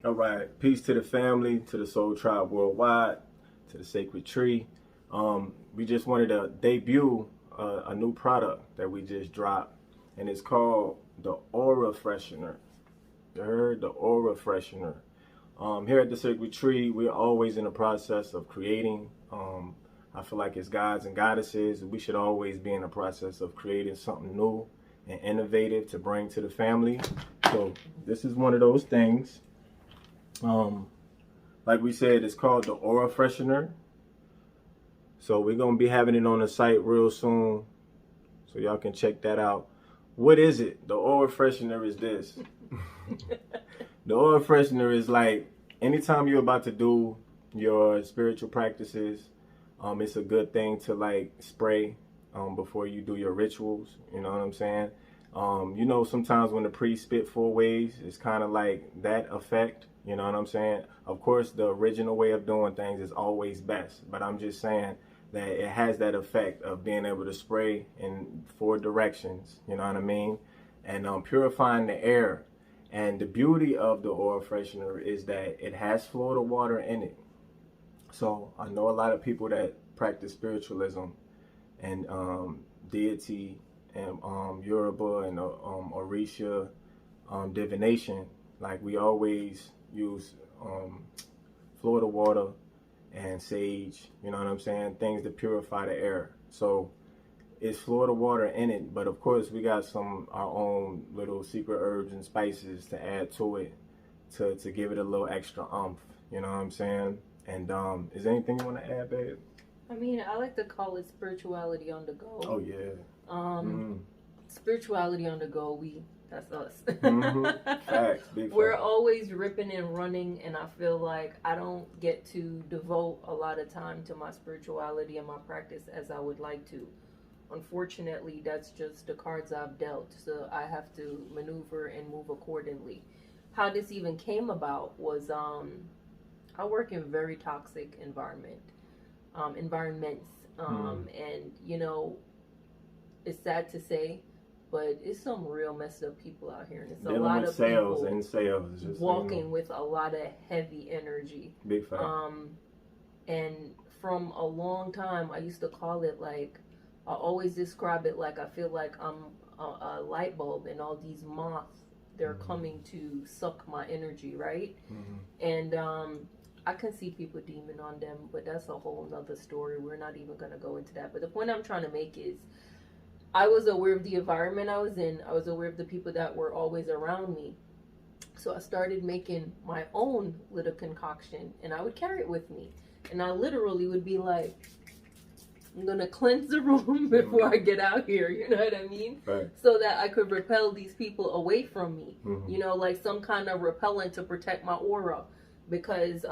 All right. Peace to the family, to the Soul Tribe worldwide, to the Sacred Tree. We just wanted to debut a new product that we just dropped, and it's called the Aura Freshener. You heard? The Aura Freshener. Here at the Sacred Tree, we're always in the process of creating. I feel like as gods and goddesses, we should always be in the process of creating something new and innovative to bring to the family. So this is one of those things. Like we said, it's called the Aura Freshener. So we're going to be having it on the site real soon, so y'all can check that out. What is it? The Aura Freshener is this. The Aura Freshener is like anytime you're about to do your spiritual practices, it's a good thing to like spray before you do your rituals. You know what I'm saying? You know, sometimes when the priest spit 4 ways, it's kind of like that effect. You know what I'm saying? Of course, the original way of doing things is always best, but I'm just saying that it has that effect of being able to spray in 4 directions. You know what I mean? And purifying the air. And the beauty of the Aura Freshener is that it has Florida water in it. So I know a lot of people that practice spiritualism and deity and Yoruba and Orisha divination. Like we always use Florida water and sage, you know what I'm saying? Things to purify the air. So it's Florida water in it, but of course we got our own little secret herbs and spices to add to it to give it a little extra oomph, you know what I'm saying? And is there anything you want to add, babe? I mean, I like to call it spirituality on the go. Oh yeah. Spirituality on the go, that's us. Facts, big We're facts. always ripping and running, and I feel like I don't get to devote a lot of time to my spirituality and my practice as I would like to. Unfortunately, that's just the cards I've dealt, so I have to maneuver and move accordingly. How this even came about was I work in very toxic environments, and you know, it's sad to say, but it's some real messed up people out here, and it's Dealing a lot with of sales people and sales, just, walking with a lot of heavy energy. Big fact. And from a long time, I used to call it like, I always describe it like I feel like I'm a light bulb, and all these moths, they're coming to suck my energy, right? And I can see people demon on them, but that's a whole nother story. We're not even going to go into that. But the point I'm trying to make is, I was aware of the environment I was in. I was aware of the people that were always around me. So I started making my own little concoction, and I would carry it with me. And I literally would be like, I'm going to cleanse the room before I get out here. You know what I mean? Right. So that I could repel these people away from me. You know, like some kind of repellent to protect my aura. Because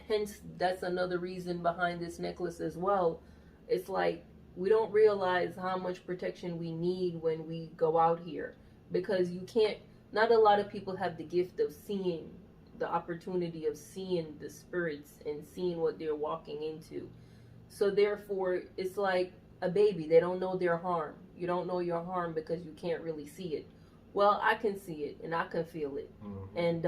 hence, that's another reason behind this necklace as well. It's like, we don't realize how much protection we need when we go out here. Because you can't, not a lot of people have the gift of seeing, the opportunity of seeing the spirits and seeing what they're walking into. So therefore, it's like a baby. They don't know their harm. You don't know your harm because you can't really see it. Well, I can see it and I can feel it. And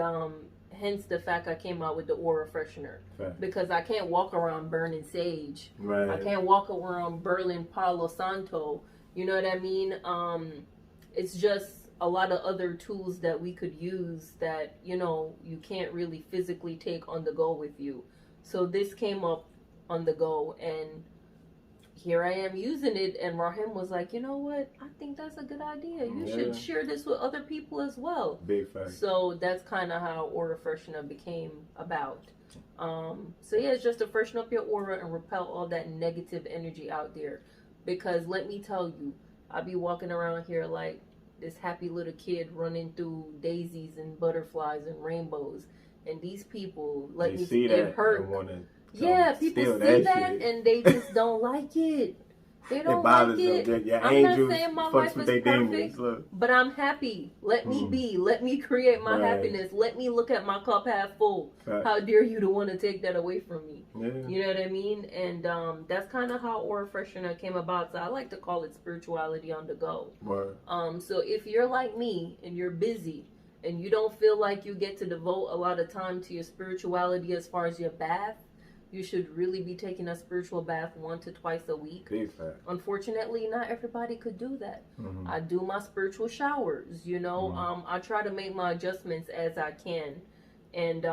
hence the fact I came out with the Aura Freshener. Fact. Because I can't walk around burning sage. Right. I can't walk around burning Palo Santo. You know what I mean? It's just a lot of other tools that we could use that, you know, you can't really physically take on the go with you. So this came up on the go, and here I am using it, and Rahim was like, you know what, I think that's a good idea. You should share this with other people as well. Big fact. So that's kind of how Aura Freshener became about. So yeah, it's just to freshen up your aura and repel all that negative energy out there. Because let me tell you, I be walking around here like this happy little kid running through daisies and butterflies and rainbows, and these people it hurt. Yeah, people see that and they just don't like it. They don't like it. I'm not saying my life is perfect, but I'm happy. Let me be. Let me create my happiness. Let me look at my cup half full. How dare you to want to take that away from me? You know what I mean? And that's kind of how Aura Freshener came about. So I like to call it spirituality on the go. So if you're like me and you're busy and you don't feel like you get to devote a lot of time to your spirituality as far as your bath, you should really be taking a spiritual bath 1 to 2 a week. Big fact. Unfortunately, not everybody could do that. Mm-hmm. I do my spiritual showers, you know. Mm-hmm. I try to make my adjustments as I can, and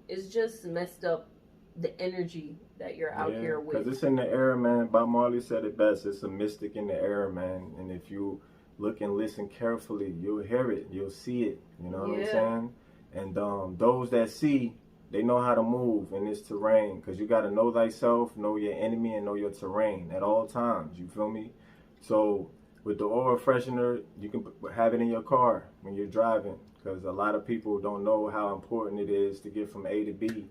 it's just messed up the energy that you're out here with. Because it's in the air, man. Bob Marley said it best. It's a mystic in the air, man. And if you look and listen carefully, you'll hear it. You'll see it. You know what I'm saying? And those that see, they know how to move in this terrain. Because you got to know thyself, know your enemy, and know your terrain at all times. You feel me? So with the aura freshener, you can have it in your car when you're driving. Because a lot of people don't know how important it is to get from A to B.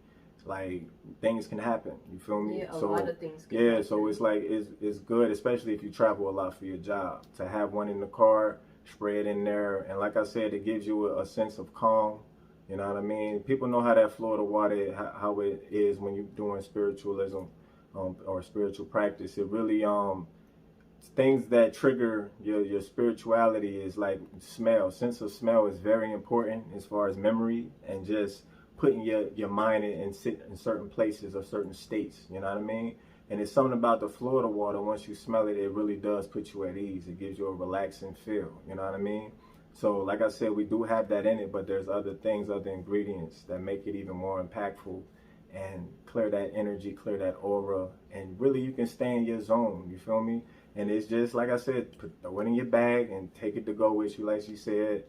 Like, things can happen, you feel me? Yeah, a lot of things can happen. So it's like, it's good, especially if you travel a lot for your job, to have one in the car, spray it in there, and like I said, it gives you a sense of calm, you know what I mean? People know how that Florida water, how it is when you're doing spiritualism or spiritual practice. It really, things that trigger your spirituality is like smell. Sense of smell is very important as far as memory and just putting your mind in certain places or certain states, you know what I mean? And it's something about the Florida water, once you smell it, it really does put you at ease. It gives you a relaxing feel, you know what I mean? So like I said, we do have that in it, but there's other things, other ingredients that make it even more impactful and clear that energy, clear that aura, and really you can stay in your zone, you feel me? And it's just, like I said, throw it in your bag and take it to go with you, like she said.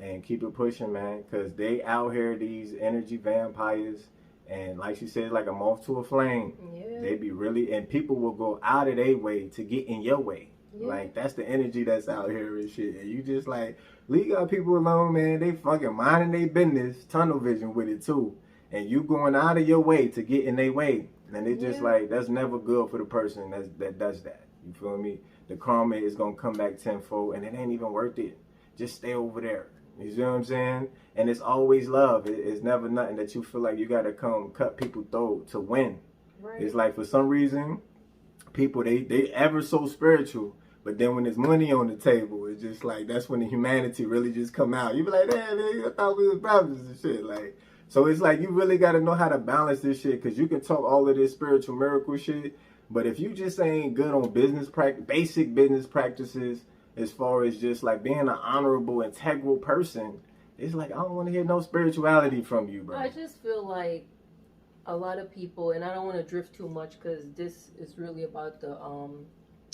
And keep it pushing, man, because they out here, these energy vampires, and like she said, like a moth to a flame. Yeah. They be really, and people will go out of their way to get in your way. Yeah. Like, that's the energy that's out here and shit. And you just like, leave our people alone, man. They fucking minding their business, tunnel vision with it too. And you going out of your way to get in their way. And it's just like, that's never good for the person that does that. You feel me? The karma is going to come back tenfold, and it ain't even worth it. Just stay over there. You see what I'm saying? And it's always love. It's never nothing that you feel like you got to come cut people's throat to win. Right. It's like, for some reason, people, they ever so spiritual, but then when there's money on the table, it's just like, that's when the humanity really just come out. You be like, damn, man, I thought we was brothers and shit. Like, so it's like, you really got to know how to balance this shit, because you can talk all of this spiritual miracle shit, but if you just ain't good on basic business practices, as far as just like being an honorable, integral person, it's like, I don't want to hear no spirituality from you, bro. I just feel like a lot of people, and I don't want to drift too much because this is really about the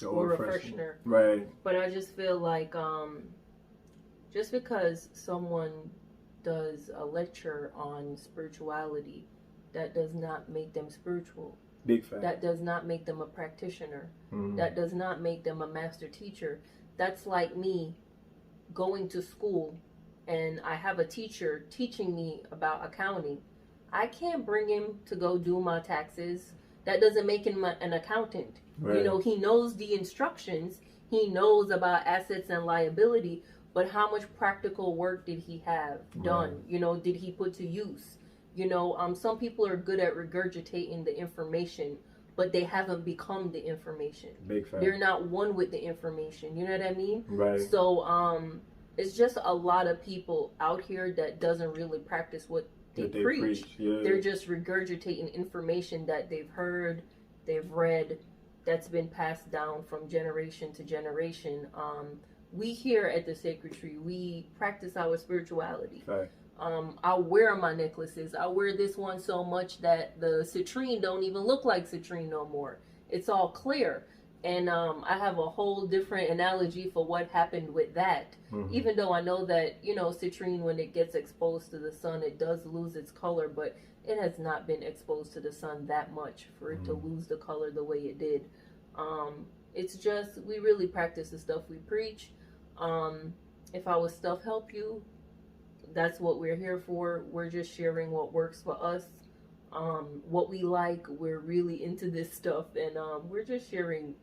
aura freshener. Right. But I just feel like just because someone does a lecture on spirituality, that does not make them spiritual. Big fact. That does not make them a practitioner. Mm-hmm. That does not make them a master teacher. That's like me going to school and I have a teacher teaching me about accounting. I can't bring him to go do my taxes. That doesn't make him an accountant. Right. You know, he knows the instructions. He knows about assets and liability, but how much practical work did he have done? Right. You know, did he put to use? You know, some people are good at regurgitating the information, but they haven't become the information. Big fact. They're not one with the information. You know what I mean? Right. So, it's just a lot of people out here that doesn't really practice what they preach. Yeah. They're just regurgitating information that they've heard, they've read, that's been passed down from generation to generation. We here at the Sacred Tree, we practice our spirituality. Right. I wear my necklaces. I wear this one so much that the citrine don't even look like citrine no more. It's all clear. And I have a whole different analogy for what happened with that. Mm-hmm. Even though I know that, you know, citrine, when it gets exposed to the sun, it does lose its color, but it has not been exposed to the sun that much for it to lose the color the way it did. It's just, we really practice the stuff we preach. If our stuff help you, that's what we're here for. We're just sharing what works for us, what we like. We're really into this stuff, and we're just sharing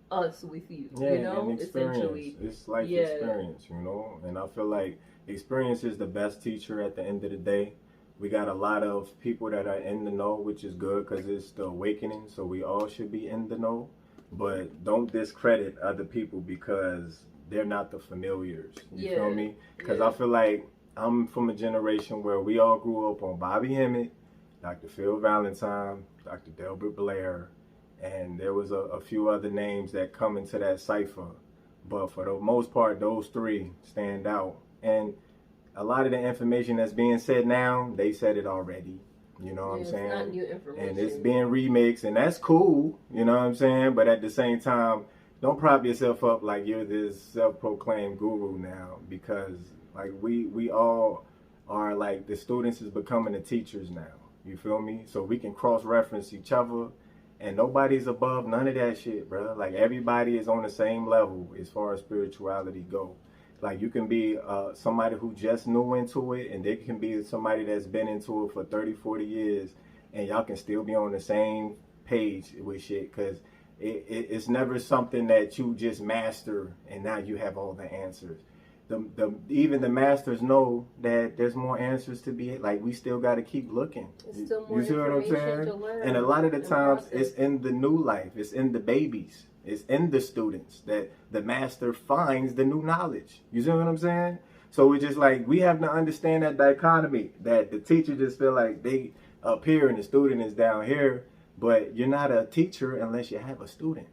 us with you. Yeah, you know, and essentially, it's life experience. You know, and I feel like experience is the best teacher. At the end of the day, we got a lot of people that are in the know, which is good because it's the awakening. So we all should be in the know, but don't discredit other people because they're not the familiars. You feel me? Because I feel like I'm from a generation where we all grew up on Bobby Hemmett, Dr. Phil Valentine, Dr. Delbert Blair, and there was a few other names that come into that cipher. But for the most part, those three stand out. And a lot of the information that's being said now, they said it already. You know what I'm saying? It's not new information. And it's being remixed, and that's cool. You know what I'm saying? But at the same time, don't prop yourself up like you're this self-proclaimed guru now, because like we all are, like, the students is becoming the teachers now. You feel me? So we can cross-reference each other, and nobody's above none of that shit, bro. Like, everybody is on the same level as far as spirituality go. Like, you can be somebody who just new into it, and they can be somebody that's been into it for 30, 40 years, and y'all can still be on the same page with shit, because it's never something that you just master and now you have all the answers. Even the masters know that there's more answers to be. Like, we still got to keep looking. There's still more you see what I'm saying? To learn, and a lot of the times, process. it's in the new life. It's in the babies. It's in the students that the master finds the new knowledge. You see what I'm saying? So we just, like, we have to understand that dichotomy, that the teacher just feel like they up here and the student is down here. But you're not a teacher unless you have a student.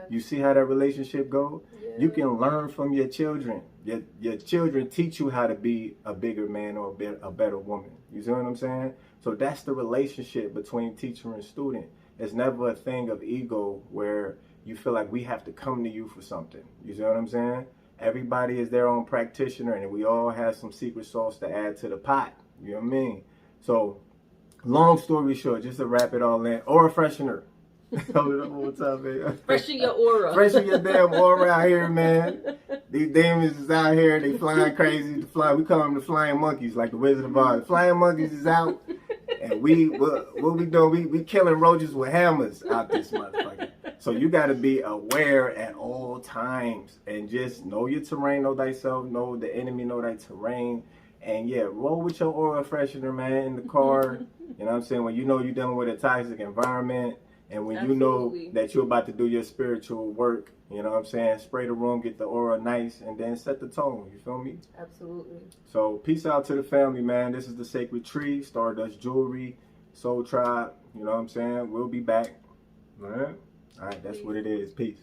You see how that relationship go? Yeah. You can learn from your children. Your children teach you how to be a bigger man or a better woman. You see what I'm saying? So that's the relationship between teacher and student. It's never a thing of ego where you feel like we have to come to you for something. You see what I'm saying? Everybody is their own practitioner, and we all have some secret sauce to add to the pot. You know what I mean? So, long story short, just to wrap it all in, aura freshener. What's up, man? Freshen your aura. Freshen your damn aura out here, man. These demons is out here. They flying crazy. We call them the flying monkeys, like the Wizard of Oz. Flying monkeys is out, and what we doing? We killing roaches with hammers out this motherfucker. So you got to be aware at all times, and just know your terrain, know thyself, know the enemy, know thy terrain. And yeah, roll with your aura freshener, man, in the car. You know what I'm saying? When you know you're dealing with a toxic environment, and when you know that you're about to do your spiritual work, you know what I'm saying? Spray the room, get the aura nice, and then set the tone. You feel me? Absolutely. So peace out to the family, man. This is the Sacred Tree, Stardust Jewelry, Soul Tribe. You know what I'm saying? We'll be back. All right? All right, that's what it is. Peace.